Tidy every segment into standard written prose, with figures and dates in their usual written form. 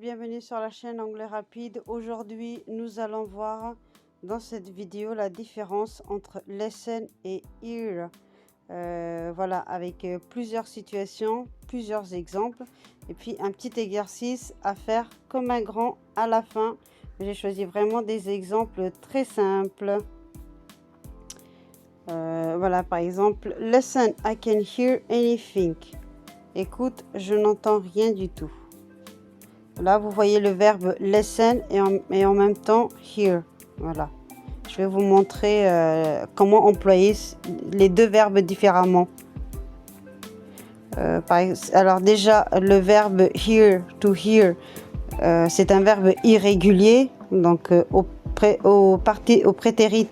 Bienvenue sur la chaîne Anglais Rapide. Aujourd'hui, nous allons voir dans cette vidéo la différence entre listen et hear. Voilà, avec plusieurs situations, plusieurs exemples et puis un petit exercice à faire comme un grand à la fin. J'ai choisi vraiment des exemples très simples. Voilà, par exemple, listen, I can hear anything. Écoute, je n'entends rien du tout. Là, vous voyez le verbe listen et en même temps hear. Voilà. Je vais vous montrer comment employer les deux verbes différemment. Alors déjà, le verbe hear, to hear, c'est un verbe irrégulier. Donc au prétérit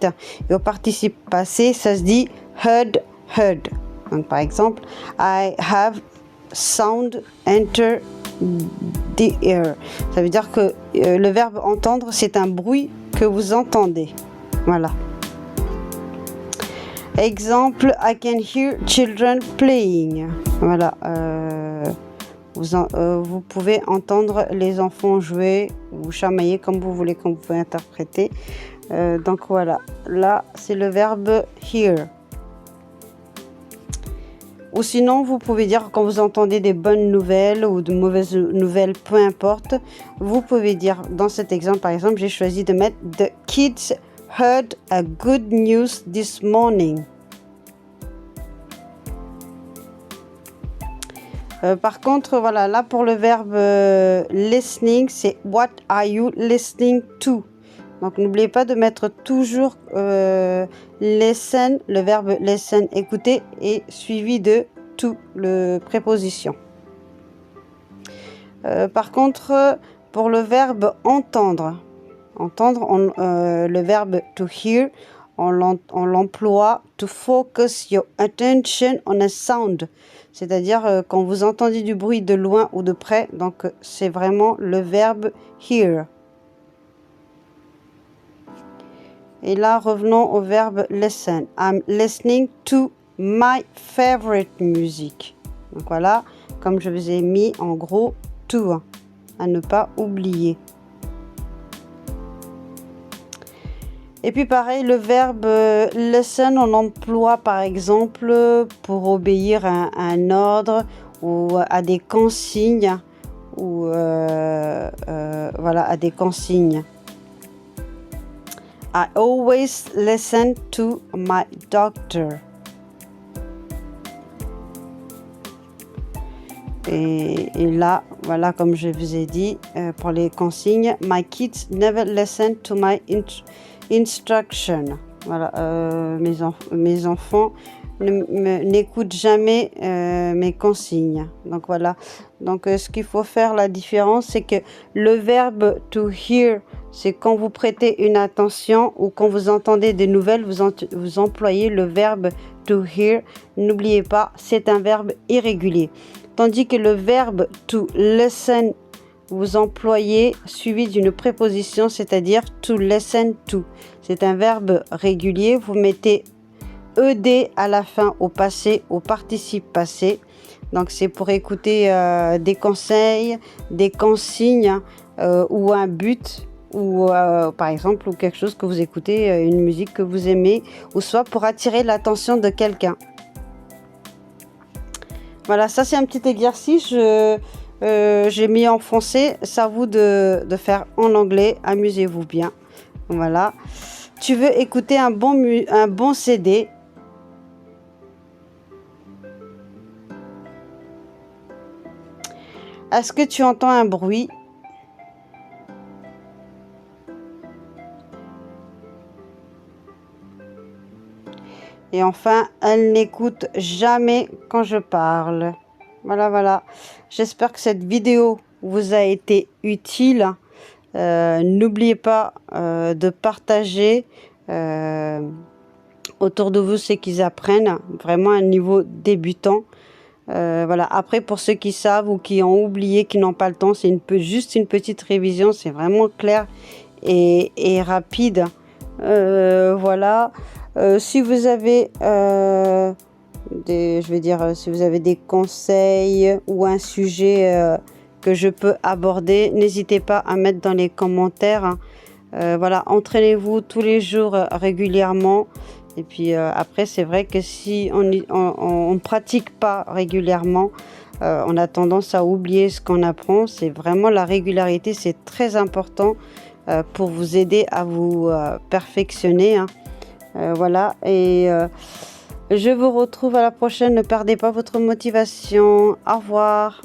et au participe passé, ça se dit heard, heard. Donc par exemple, I have sound enter the ear. Ça veut dire que le verbe entendre, c'est un bruit que vous entendez. Voilà. Exemple, I can hear children playing. Voilà. Vous pouvez entendre les enfants jouer ou chamailler comme vous voulez, comme vous pouvez interpréter. Donc voilà. Là, c'est le verbe hear. Ou sinon, vous pouvez dire quand vous entendez des bonnes nouvelles ou de mauvaises nouvelles, peu importe. Vous pouvez dire, dans cet exemple, par exemple, j'ai choisi de mettre « The kids heard a good news this morning ». Par contre, voilà, là pour le verbe listening, c'est « What are you listening to ?» Donc, n'oubliez pas de mettre toujours listen, le verbe listen, écouter, et suivi de to, le préposition. Par contre, pour le verbe entendre, le verbe to hear, on l'emploie to focus your attention on a sound. C'est-à-dire quand vous entendez du bruit de loin ou de près, donc c'est vraiment le verbe hear. Et là, revenons au verbe listen. I'm listening to my favorite music. Donc voilà, comme je vous ai mis en gros to, à ne pas oublier. Et puis pareil, le verbe listen, on l'emploie par exemple pour obéir à un ordre ou à des consignes. Ou voilà, à des consignes. I always listen to my doctor. Et là, voilà, comme je vous ai dit, pour les consignes, my kids never listen to my instruction. Voilà, mes enfants n'écoutent jamais mes consignes. Donc voilà. Donc ce qu'il faut faire, la différence, c'est que le verbe to hear, c'est quand vous prêtez une attention ou quand vous entendez des nouvelles, vous employez le verbe to hear. N'oubliez pas, c'est un verbe irrégulier. Tandis que le verbe to listen, vous employez suivi d'une préposition, c'est-à-dire to listen to. C'est un verbe régulier. Vous mettez ed à la fin au passé, au participe passé. Donc c'est pour écouter des conseils, des consignes ou un but. Ou par exemple ou quelque chose que vous écoutez, une musique que vous aimez, ou soit pour attirer l'attention de quelqu'un. Voilà, ça c'est un petit exercice, j'ai mis en français, c'est à vous de faire en anglais, amusez-vous bien. Voilà, tu veux écouter un bon CD. Est-ce que tu entends un bruit? Et enfin, elle n'écoute jamais quand je parle. Voilà, voilà. J'espère que cette vidéo vous a été utile. N'oubliez pas de partager autour de vous ce qu'ils apprennent. Vraiment un niveau débutant. Voilà. Après, pour ceux qui savent ou qui ont oublié, qui n'ont pas le temps, c'est juste une petite révision. C'est vraiment clair et rapide. Voilà. Si vous avez si vous avez des conseils ou un sujet que je peux aborder. N'hésitez pas à mettre dans les commentaires, hein. Voilà, entraînez-vous tous les jours régulièrement. Et puis après, c'est vrai que si on ne pratique pas régulièrement, on a tendance à oublier ce qu'on apprend. C'est vraiment la régularité, c'est très important pour vous aider à vous perfectionner, hein. Voilà, et je vous retrouve à la prochaine. Ne perdez pas votre motivation. Au revoir.